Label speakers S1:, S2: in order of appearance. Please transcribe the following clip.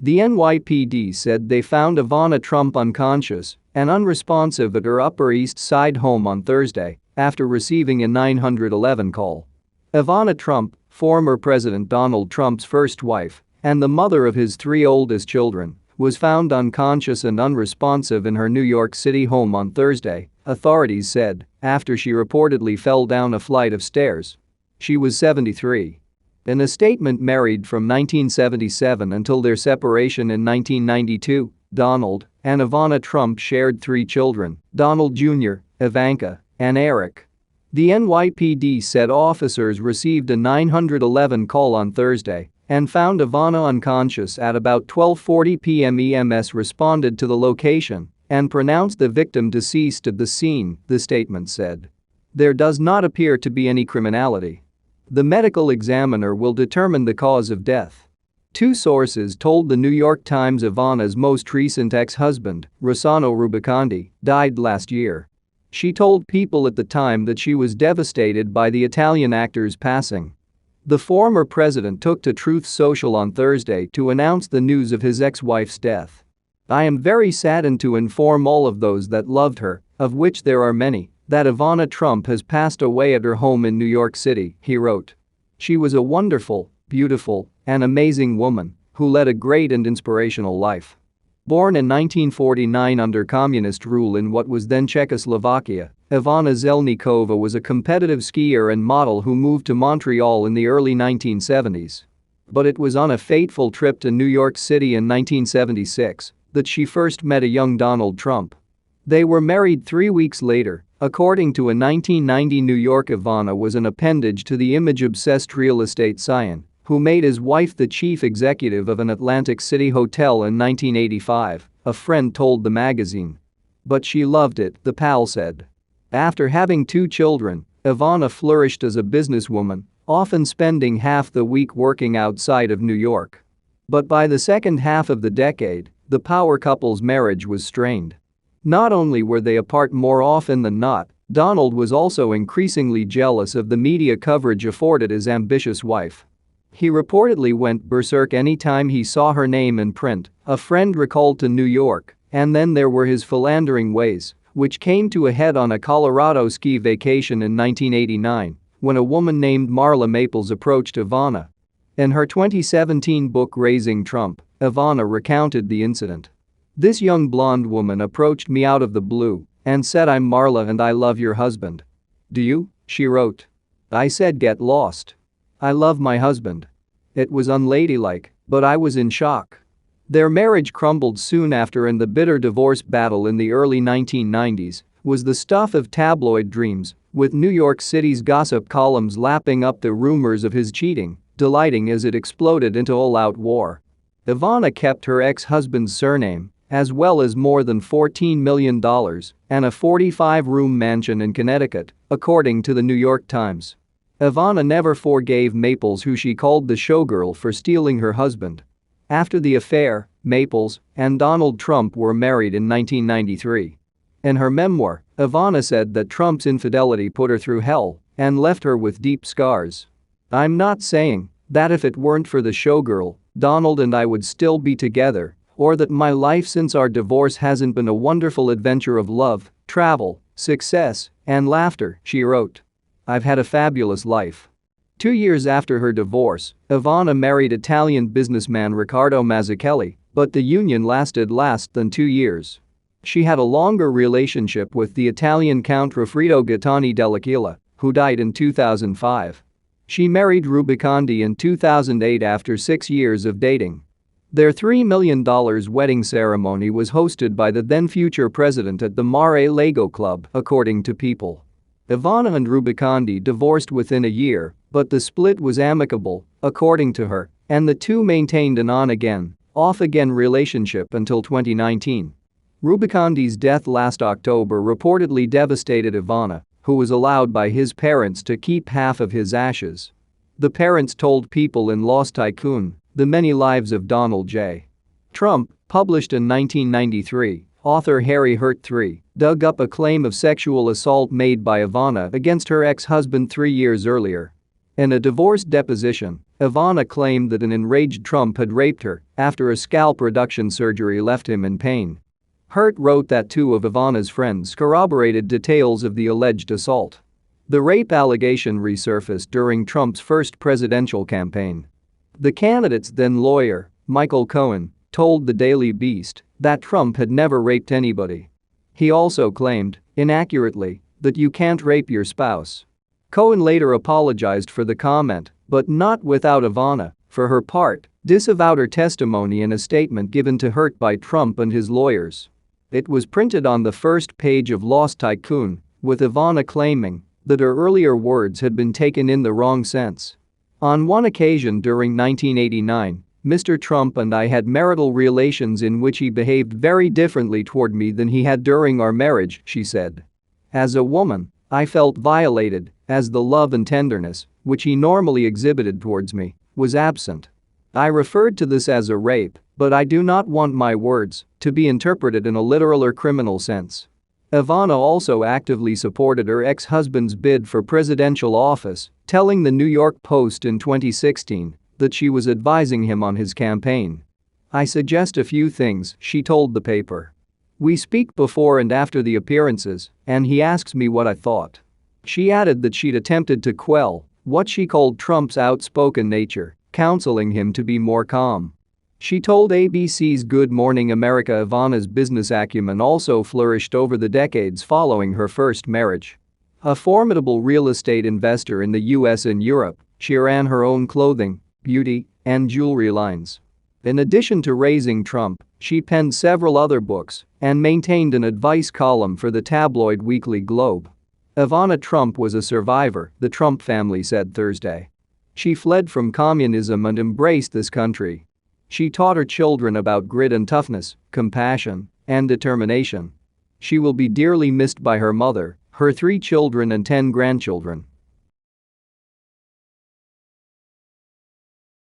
S1: The NYPD said they found Ivana Trump unconscious and unresponsive at her Upper East Side home on Thursday after receiving a 911 call. Ivana Trump, former President Donald Trump's first wife and the mother of his three oldest children, was found unconscious and unresponsive in her New York City home on Thursday, authorities said, after she reportedly fell down a flight of stairs. She was 73. In a statement, married from 1977 until their separation in 1992, Donald and Ivana Trump shared three children: Donald Jr., Ivanka, and Eric. The NYPD said officers received a 911 call on Thursday and found Ivana unconscious at about 12:40 p.m. EMS responded to the location and pronounced the victim deceased at the scene, the statement said. There does not appear to be any criminality. The medical examiner will determine the cause of death. Two sources told the New York Times Ivana's most recent ex-husband, Rossano Rubicandi, died last year. She told People at the time that she was devastated by the Italian actor's passing. The former president took to Truth Social on Thursday to announce the news of his ex-wife's death. "I am very saddened to inform all of those that loved her, of which there are many, that Ivana Trump has passed away at her home in New York City," he wrote. "She was a wonderful, beautiful, and amazing woman who led a great and inspirational life." Born in 1949 under communist rule in what was then Czechoslovakia, Ivana Zelníková was a competitive skier and model who moved to Montreal in the early 1970s. But it was on a fateful trip to New York City in 1976 that she first met a young Donald Trump. They were married 3 weeks later. According to a 1990 New York, Ivana was an appendage to the image-obsessed real estate scion who made his wife the chief executive of an Atlantic City hotel in 1985, a friend told the magazine. But she loved it, the pal said. After having 2 children, Ivana flourished as a businesswoman, often spending half the week working outside of New York. But by the second half of the decade, the power couple's marriage was strained. Not only were they apart more often than not, Donald was also increasingly jealous of the media coverage afforded his ambitious wife. He reportedly went berserk any time he saw her name in print, a friend recalled to New York, and then there were his philandering ways, which came to a head on a Colorado ski vacation in 1989 when a woman named Marla Maples approached Ivana. In her 2017 book Raising Trump, Ivana recounted the incident. "This young blonde woman approached me out of the blue and said, 'I'm Marla and I love your husband.' 'Do you?' she wrote. 'I said, get lost. I love my husband.' It was unladylike, but I was in shock." Their marriage crumbled soon after, and the bitter divorce battle in the early 1990s was the stuff of tabloid dreams, with New York City's gossip columns lapping up the rumors of his cheating, delighting as it exploded into all-out war. Ivana kept her ex-husband's surname, as well as more than $14 million and a 45-room mansion in Connecticut, according to the New York Times. Ivana never forgave Maples, who she called the showgirl, for stealing her husband. After the affair, Maples and Donald Trump were married in 1993. In her memoir, Ivana said that Trump's infidelity put her through hell and left her with deep scars. "I'm not saying that if it weren't for the showgirl, Donald and I would still be together, or that my life since our divorce hasn't been a wonderful adventure of love, travel, success, and laughter," she wrote. "I've had a fabulous life." 2 years after her divorce, Ivana married Italian businessman Riccardo Mazzucchelli, but the union lasted less than 2 years. She had a longer relationship with the Italian Count Raffaello Gattani dell'Aquila, who died in 2005. She married Rubicandi in 2008 after 6 years of dating. Their $3 million wedding ceremony was hosted by the then-future president at the Mar-a-Lago Club, according to People. Ivana and Rubicandi divorced within a year, but the split was amicable, according to her, and the two maintained an on-again, off-again relationship until 2019. Rubicandi's death last October reportedly devastated Ivana, who was allowed by his parents to keep half of his ashes. The parents told People in Lost Tycoon, The Many Lives of Donald J. Trump, published in 1993, author Harry Hurt III dug up a claim of sexual assault made by Ivana against her ex-husband 3 years earlier. In a divorce deposition, Ivana claimed that an enraged Trump had raped her after a scalp reduction surgery left him in pain. Hurt wrote that two of Ivana's friends corroborated details of the alleged assault. The rape allegation resurfaced during Trump's first presidential campaign. The candidate's then lawyer, Michael Cohen, told the Daily Beast that Trump had never raped anybody. He also claimed, inaccurately, that you can't rape your spouse. Cohen later apologized for the comment, but not without Ivana, for her part, disavowed her testimony in a statement given to Hurt by Trump and his lawyers. It was printed on the first page of Lost Tycoon, with Ivana claiming that her earlier words had been taken in the wrong sense. On one occasion during 1989, Mr. Trump and I had marital relations in which he behaved very differently toward me than he had during our marriage, she said. As a woman, I felt violated, as the love and tenderness, which he normally exhibited towards me, was absent. I referred to this as a rape, but I do not want my words to be interpreted in a literal or criminal sense. Ivana also actively supported her ex-husband's bid for presidential office, telling the New York Post in 2016 that she was advising him on his campaign. I suggest a few things, she told the paper. We speak before and after the appearances, and he asks me what I thought. She added that she'd attempted to quell what she called Trump's outspoken nature, counseling him to be more calm. She told ABC's Good Morning America Ivana's business acumen also flourished over the decades following her first marriage. A formidable real estate investor in the US and Europe, she ran her own clothing, beauty, and jewelry lines. In addition to raising Trump, she penned several other books and maintained an advice column for the tabloid Weekly Globe. Ivana Trump was a survivor, the Trump family said Thursday. She fled from communism and embraced this country. She taught her children about grit and toughness, compassion, and determination. She will be dearly missed by her mother, her 3 children and 10 grandchildren.